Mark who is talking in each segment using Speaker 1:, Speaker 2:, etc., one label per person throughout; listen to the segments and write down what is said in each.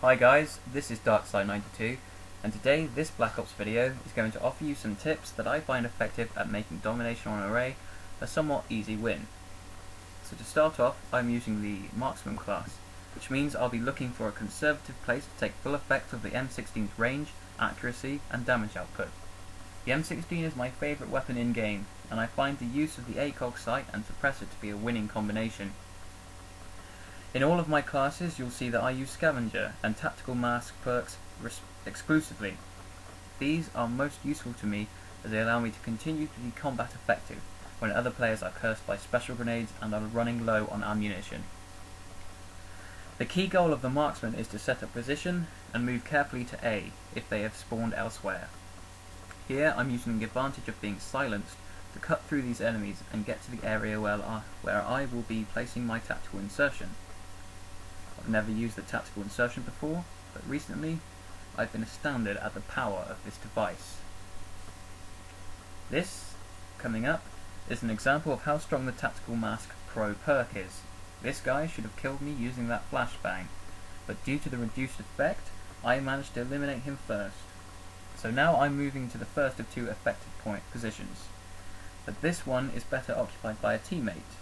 Speaker 1: Hi guys, this is Darkside92, and today this Black Ops video is going to offer you some tips that I find effective at making Domination on Array a somewhat easy win. So to start off, I'm using the Marksman class, which means I'll be looking for a conservative place to take full effect of the M16's range, accuracy and damage output. The M16 is my favourite weapon in game, and I find the use of the ACOG sight and suppressor to be a winning combination. In all of my classes you'll see that I use Scavenger and Tactical Mask perks exclusively. These are most useful to me as they allow me to continue to be combat effective when other players are cursed by special grenades and are running low on ammunition. The key goal of the Marksman is to set up position and move carefully to A if they have spawned elsewhere. Here I'm using the advantage of being silenced to cut through these enemies and get to the area where I will be placing my tactical insertion. I've never used the tactical insertion before, but recently I've been astounded at the power of this device. This, coming up, is an example of how strong the Tactical Mask Pro perk is. This guy should have killed me using that flashbang, but due to the reduced effect, I managed to eliminate him first. So now I'm moving to the first of two effective point positions, but this one is better occupied by a teammate,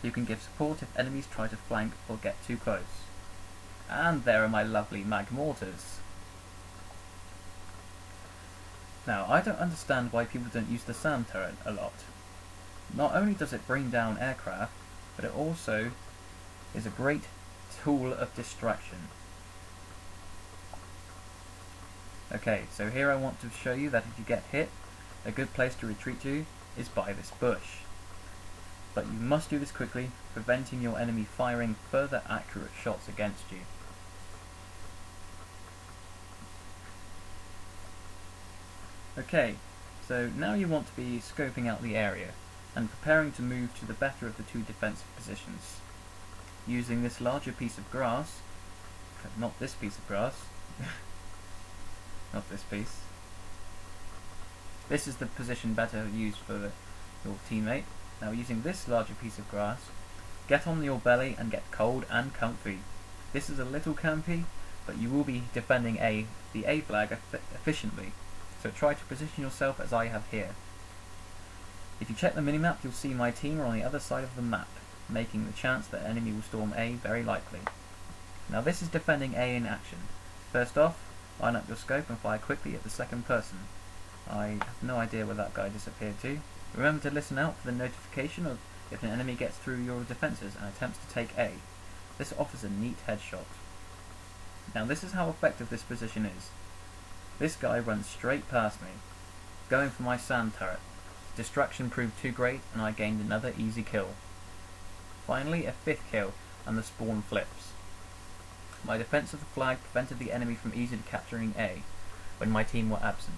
Speaker 1: who can give support if enemies try to flank or get too close. And there are my lovely mag mortars. Now, I don't understand why people don't use the sand turret a lot. Not only does it bring down aircraft, but it also is a great tool of distraction. Okay, so here I want to show you that if you get hit, a good place to retreat to is by this bush. But you must do this quickly, preventing your enemy firing further accurate shots against you. Okay, so now you want to be scoping out the area and preparing to move to the better of the two defensive positions. Using this larger piece of grass, not this piece of grass, not this piece. This is the position better used for your teammate. Now using this larger piece of grass, get on your belly and get cold and comfy. This is a little campy, but you will be defending the A flag efficiently. So try to position yourself as I have here. If you check the minimap, you'll see my team are on the other side of the map, making the chance that enemy will storm A very likely. Now this is defending A in action. First off, line up your scope and fire quickly at the second person. I have no idea where that guy disappeared to. Remember to listen out for the notification of if an enemy gets through your defences and attempts to take A. This offers a neat headshot. Now this is how effective this position is. This guy runs straight past me, going for my sand turret. Distraction proved too great and I gained another easy kill. Finally a fifth kill and the spawn flips. My defense of the flag prevented the enemy from easily capturing A when my team were absent.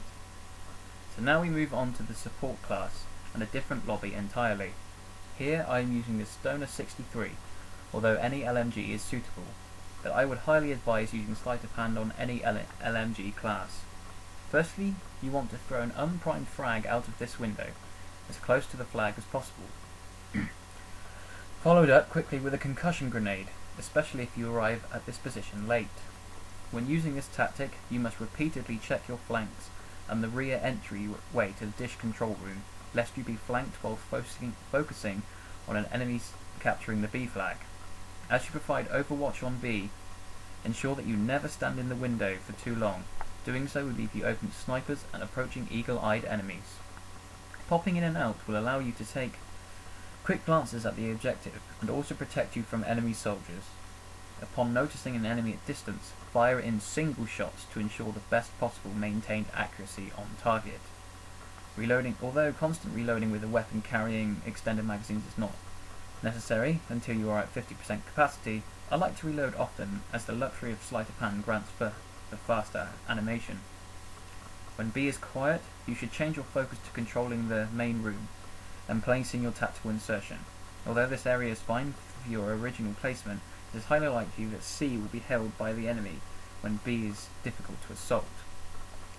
Speaker 1: So now we move on to the support class and a different lobby entirely. Here I am using the Stoner 63, although any LMG is suitable, but I would highly advise using sleight of hand on any LMG class. Firstly, you want to throw an unprimed frag out of this window, as close to the flag as possible. Followed up quickly with a concussion grenade, especially if you arrive at this position late. When using this tactic, you must repeatedly check your flanks and the rear entryway to the dish control room, lest you be flanked while focusing on an enemy capturing the B flag. As you provide overwatch on B, ensure that you never stand in the window for too long. Doing so will leave you open to snipers and approaching eagle-eyed enemies. Popping in and out will allow you to take quick glances at the objective and also protect you from enemy soldiers. Upon noticing an enemy at distance, fire in single shots to ensure the best possible maintained accuracy on target. Reloading, although constant reloading with a weapon carrying extended magazines is not necessary until you are at 50% capacity, I like to reload often as the luxury of sleight of hand grants for the faster animation. When B is quiet, you should change your focus to controlling the main room and placing your tactical insertion. Although this area is fine for your original placement, it is highly likely that C will be held by the enemy when B is difficult to assault.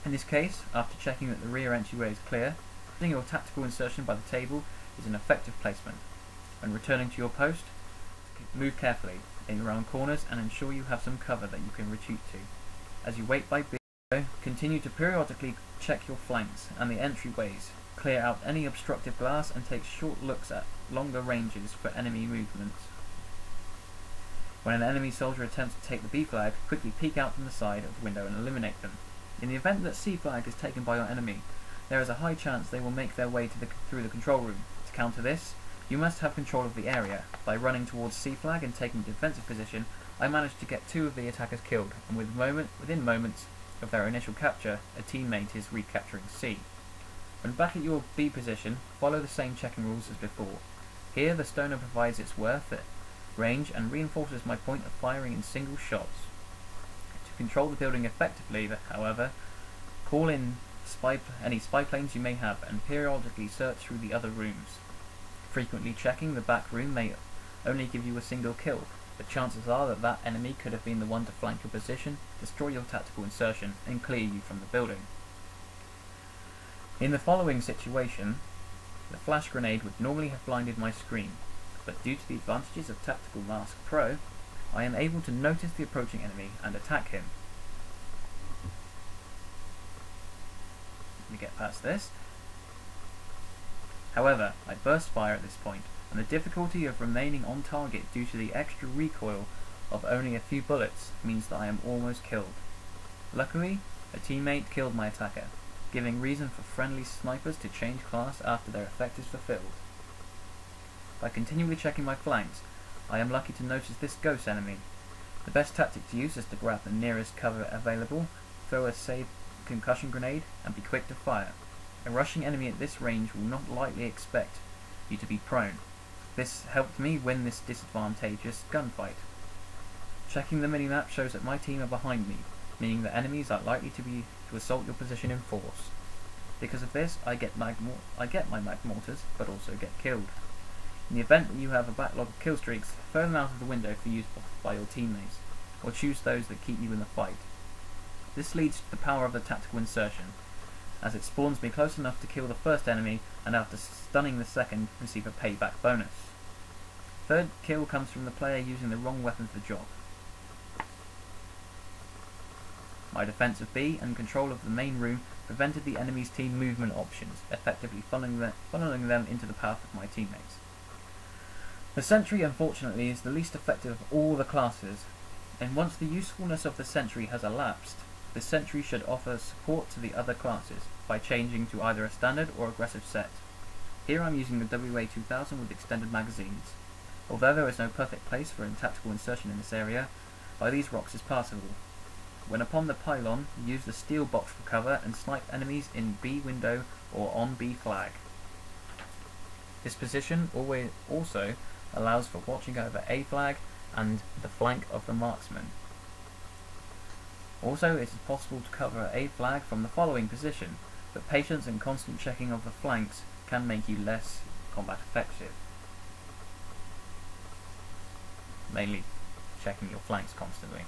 Speaker 1: In this case, after checking that the rear entryway is clear, putting your tactical insertion by the table is an effective placement. When returning to your post, move carefully, aim around corners, and ensure you have some cover that you can retreat to. As you wait by B, continue to periodically check your flanks and the entryways, clear out any obstructive glass, and take short looks at longer ranges for enemy movements. When an enemy soldier attempts to take the B flag, quickly peek out from the side of the window and eliminate them. In the event that C flag is taken by your enemy, there is a high chance they will make their way through the control room. To counter this, you must have control of the area. By running towards C flag and taking a defensive position, I managed to get 2 of the attackers killed, and within moments of their initial capture, a teammate is recapturing C. When back at your B position, follow the same checking rules as before. Here the stoner provides its worth at range and reinforces my point of firing in single shots. To control the building effectively, however, call in any spy planes you may have and periodically search through the other rooms. Frequently checking the back room may only give you a single kill, but chances are that that enemy could have been the one to flank your position, destroy your tactical insertion, and clear you from the building. In the following situation, the flash grenade would normally have blinded my screen, but due to the advantages of Tactical Mask Pro, I am able to notice the approaching enemy and attack him. Let me get past this. However, I burst fire at this point, and the difficulty of remaining on target due to the extra recoil of only a few bullets means that I am almost killed. Luckily, a teammate killed my attacker, giving reason for friendly snipers to change class after their effect is fulfilled. By continually checking my flanks, I am lucky to notice this ghost enemy. The best tactic to use is to grab the nearest cover available, throw a safe concussion grenade, and be quick to fire. A rushing enemy at this range will not likely expect you to be prone. This helped me win this disadvantageous gunfight. Checking the minimap shows that my team are behind me, meaning that enemies are likely to assault your position in force. Because of this, I get my mag mortars, but also get killed. In the event that you have a backlog of kill streaks, throw them out of the window for use by your teammates, or choose those that keep you in the fight. This leads to the power of the tactical insertion, as it spawns me close enough to kill the first enemy, and after stunning the second, receive a payback bonus. Third kill comes from the player using the wrong weapon for the job. My defense of B and control of the main room prevented the enemy's team movement options, effectively funneling them into the path of my teammates. The sentry, unfortunately, is the least effective of all the classes, and once the usefulness of the sentry has elapsed, the sentry should offer support to the other classes by changing to either a standard or aggressive set. Here I'm using the WA-2000 with extended magazines. Although there is no perfect place for a tactical insertion in this area, by these rocks is passable. When upon the pylon, use the steel box for cover and snipe enemies in B window or on B flag. This position also allows for watching over A flag and the flank of the marksman. Also, it is possible to cover A flag from the following position, but patience and constant checking of the flanks can make you less combat effective. Mainly checking your flanks constantly.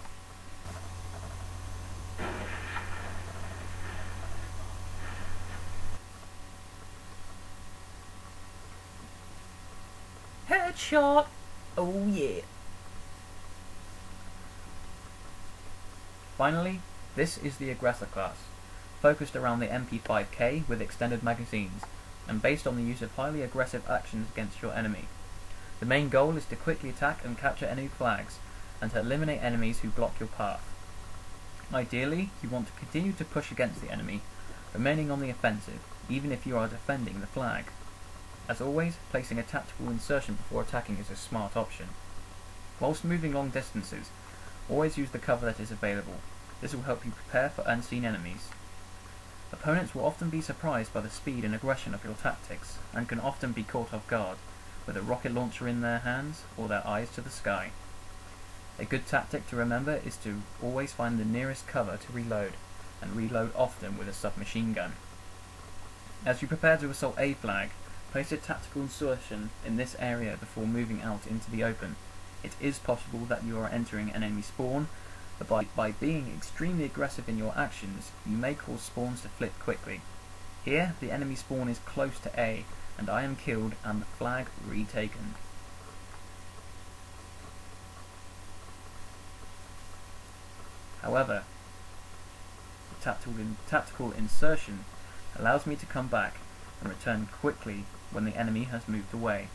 Speaker 1: Headshot! Oh yeah! Finally, this is the aggressor class, focused around the MP5K with extended magazines, and based on the use of highly aggressive actions against your enemy. The main goal is to quickly attack and capture enemy flags, and to eliminate enemies who block your path. Ideally, you want to continue to push against the enemy, remaining on the offensive, even if you are defending the flag. As always, placing a tactical insertion before attacking is a smart option. Whilst moving long distances, always use the cover that is available. This will help you prepare for unseen enemies. Opponents will often be surprised by the speed and aggression of your tactics, and can often be caught off guard, with a rocket launcher in their hands or their eyes to the sky. A good tactic to remember is to always find the nearest cover to reload, and reload often with a submachine gun. As you prepare to assault A flag, place a tactical insertion in this area before moving out into the open. It is possible that you are entering an enemy spawn, but by being extremely aggressive in your actions, you may cause spawns to flip quickly. Here, the enemy spawn is close to A, and I am killed and the flag retaken. However, the tactical insertion allows me to come back and return quickly when the enemy has moved away.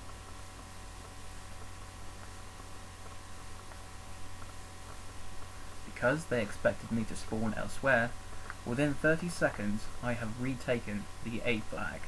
Speaker 1: Because they expected me to spawn elsewhere, within 30 seconds I have retaken the A flag.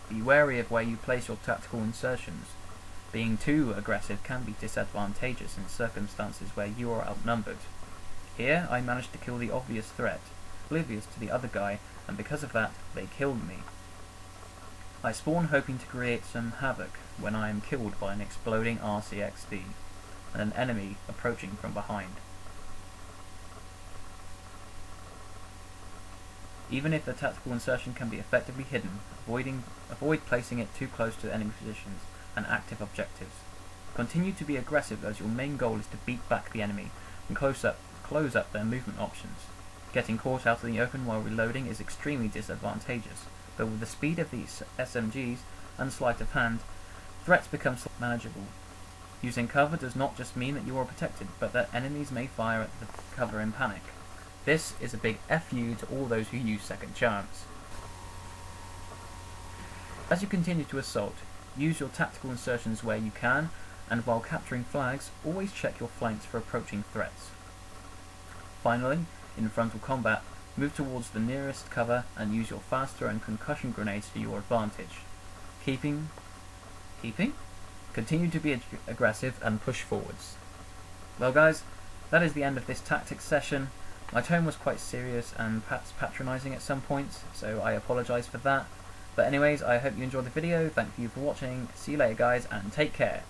Speaker 1: Be wary of where you place your tactical insertions. Being too aggressive can be disadvantageous in circumstances where you are outnumbered. Here I managed to kill the obvious threat, oblivious to the other guy, and because of that, they killed me. I spawn hoping to create some havoc when I am killed by an exploding RCXD, and an enemy approaching from behind. Even if the tactical insertion can be effectively hidden, avoid placing it too close to enemy positions and active objectives. Continue to be aggressive as your main goal is to beat back the enemy and close up their movement options. Getting caught out in the open while reloading is extremely disadvantageous, but with the speed of these SMGs and sleight of hand, threats become manageable. Using cover does not just mean that you are protected, but that enemies may fire at the cover in panic. This is a big FU to all those who use second chance. As you continue to assault, use your tactical insertions where you can, and while capturing flags, always check your flanks for approaching threats. Finally, in frontal combat, move towards the nearest cover and use your fast throw and concussion grenades for your advantage. Keeping? Continue to be aggressive and push forwards. Well guys, that is the end of this tactics session. My tone was quite serious and perhaps patronising at some points, so I apologise for that. But anyways, I hope you enjoyed the video, thank you for watching, see you later guys, and take care.